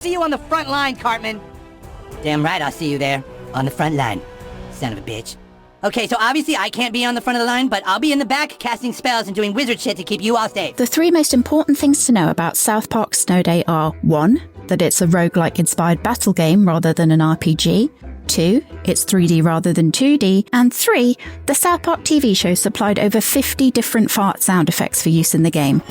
See you on the front line, Cartman. Damn right I'll see you there. On the front line. Son of a bitch. Okay, so obviously I can't be on the front of the line, but I'll be in the back casting spells and doing wizard shit to keep you all safe. The three most important things to know about South Park Snow Day are 1. That it's a roguelike inspired battle game rather than an RPG. 2. It's 3D rather than 2D. And 3. The South Park TV show supplied over 50 different fart sound effects for use in the game.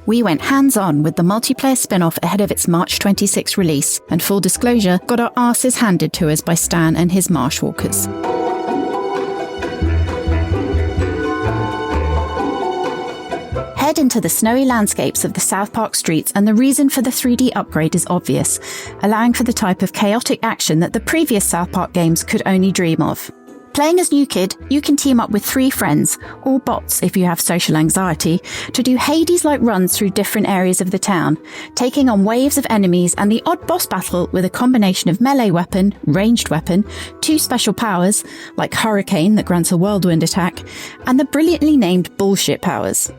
We went hands-on with the multiplayer spin-off ahead of its March 26 release, and full disclosure, got our asses handed to us by Stan and his marshwalkers. Head into the snowy landscapes of the South Park streets, and the reason for the 3D upgrade is obvious, allowing for the type of chaotic action that the previous South Park games could only dream of. Playing as New Kid, you can team up with 3 friends, or bots if you have social anxiety, to do Hades-like runs through different areas of the town, taking on waves of enemies and the odd boss battle with a combination of melee weapon, ranged weapon, 2 special powers, like Hurricane that grants a whirlwind attack, and the brilliantly named Bullshit powers.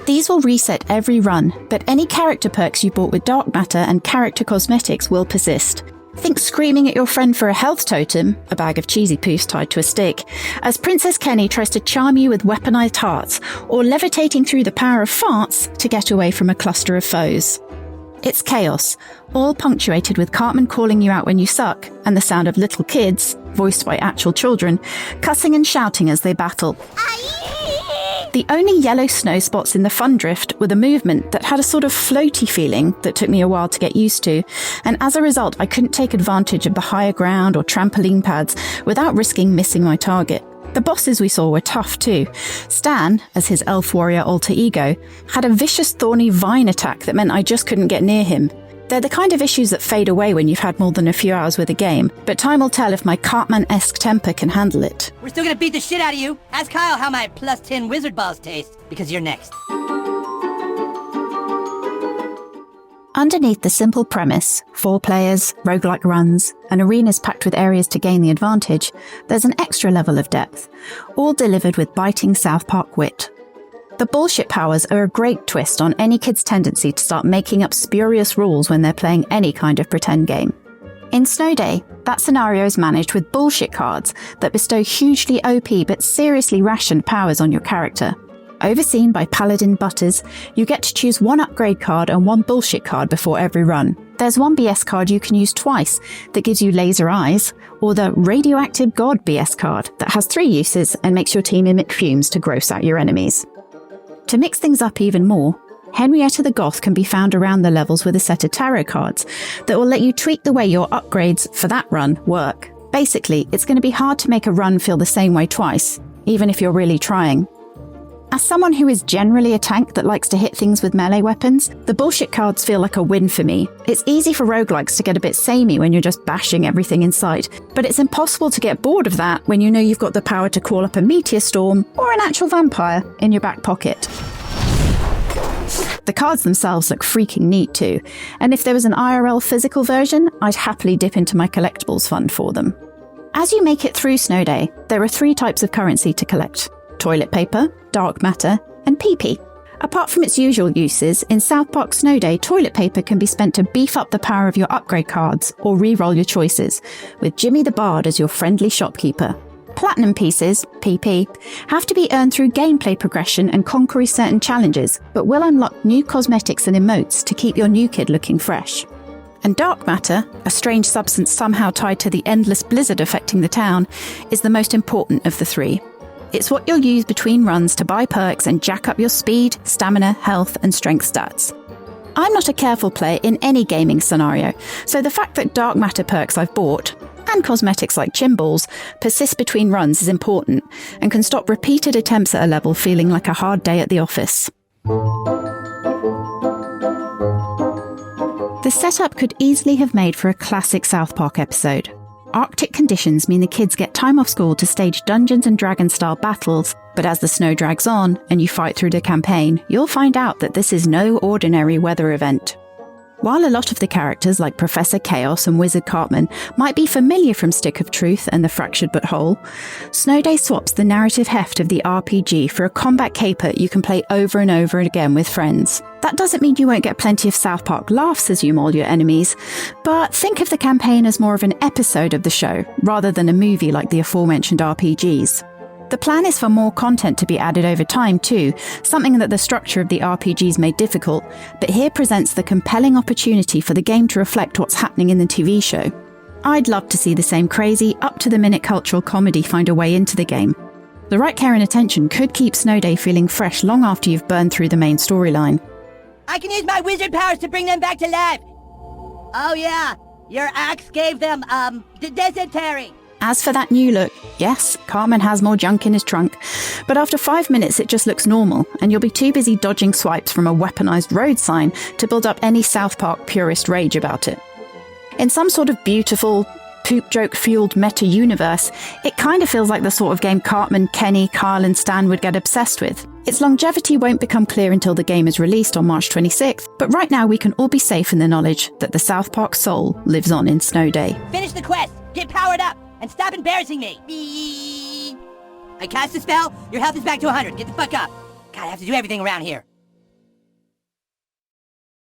These will reset every run, but any character perks you bought with Dark Matter and character cosmetics will persist. Think screaming at your friend for a health totem, a bag of cheesy poofs tied to a stick, as Princess Kenny tries to charm you with weaponized hearts, or levitating through the power of farts to get away from a cluster of foes. It's chaos, all punctuated with Cartman calling you out when you suck, and the sound of little kids, voiced by actual children, cussing and shouting as they battle. The only yellow snow spots in the fun drift were the movement that had a sort of floaty feeling that took me a while to get used to, and as a result I couldn't take advantage of the higher ground or trampoline pads without risking missing my target. The bosses we saw were tough too. Stan, as his elf warrior alter ego, had a vicious thorny vine attack that meant I just couldn't get near him. They're the kind of issues that fade away when you've had more than a few hours with a game, but time will tell if my Cartman-esque temper can handle it. We're still gonna beat the shit out of you. Ask Kyle how my plus 10 wizard balls taste, because you're next. Underneath the simple premise, 4 players, roguelike runs, and arenas packed with areas to gain the advantage, there's an extra level of depth, all delivered with biting South Park wit. The bullshit powers are a great twist on any kid's tendency to start making up spurious rules when they're playing any kind of pretend game. In Snow Day, that scenario is managed with bullshit cards that bestow hugely OP but seriously rationed powers on your character. Overseen by Paladin Butters, you get to choose 1 upgrade card and 1 bullshit card before every run. There's 1 BS card you can use twice that gives you laser eyes, or the Radioactive God BS card that has 3 uses and makes your team emit fumes to gross out your enemies. To mix things up even more, Henrietta the Goth can be found around the levels with a set of tarot cards that will let you tweak the way your upgrades for that run work. Basically, it's going to be hard to make a run feel the same way twice, even if you're really trying. As someone who is generally a tank that likes to hit things with melee weapons, the bullshit cards feel like a win for me. It's easy for roguelikes to get a bit samey when you're just bashing everything in sight, but it's impossible to get bored of that when you know you've got the power to call up a meteor storm or an actual vampire in your back pocket. The cards themselves look freaking neat too, and if there was an IRL physical version, I'd happily dip into my collectibles fund for them. As you make it through Snow Day, there are 3 types of currency to collect: toilet paper, dark matter, and PP. Apart from its usual uses, in South Park Snow Day, toilet paper can be spent to beef up the power of your upgrade cards or re-roll your choices, with Jimmy the Bard as your friendly shopkeeper. Platinum pieces, PP, have to be earned through gameplay progression and conquering certain challenges, but will unlock new cosmetics and emotes to keep your new kid looking fresh. And dark matter, a strange substance somehow tied to the endless blizzard affecting the town, is the most important of the 3. It's what you'll use between runs to buy perks and jack up your speed, stamina, health, and strength stats. I'm not a careful player in any gaming scenario, so the fact that dark matter perks I've bought, and cosmetics like chimballs, persist between runs is important, and can stop repeated attempts at a level feeling like a hard day at the office. The setup could easily have made for a classic South Park episode. Arctic conditions mean the kids get time off school to stage Dungeons and Dragons-style battles, but as the snow drags on and you fight through the campaign, you'll find out that this is no ordinary weather event. While a lot of the characters like Professor Chaos and Wizard Cartman might be familiar from Stick of Truth and The Fractured But Whole, Snowday swaps the narrative heft of the RPG for a combat caper you can play over and over again with friends. That doesn't mean you won't get plenty of South Park laughs as you maul your enemies, but think of the campaign as more of an episode of the show, rather than a movie like the aforementioned RPGs. The plan is for more content to be added over time too, something that the structure of the RPGs made difficult, but here presents the compelling opportunity for the game to reflect what's happening in the TV show. I'd love to see the same crazy, up-to-the-minute cultural comedy find a way into the game. The right care and attention could keep Snowday feeling fresh long after you've burned through the main storyline. I can use my wizard powers to bring them back to life! Oh yeah, your axe gave them, dysentery! As for that new look, yes, Cartman has more junk in his trunk, but after 5 minutes it just looks normal, and you'll be too busy dodging swipes from a weaponized road sign to build up any South Park purist rage about it. In some sort of beautiful, poop joke-fueled meta-universe, it kind of feels like the sort of game Cartman, Kenny, Kyle and Stan would get obsessed with. Its longevity won't become clear until the game is released on March 26th, but right now we can all be safe in the knowledge that the South Park soul lives on in Snowday. Finish the quest! Get powered up! And stop embarrassing me! I cast a spell, your health is back to 100. Get the fuck up. God, I have to do everything around here.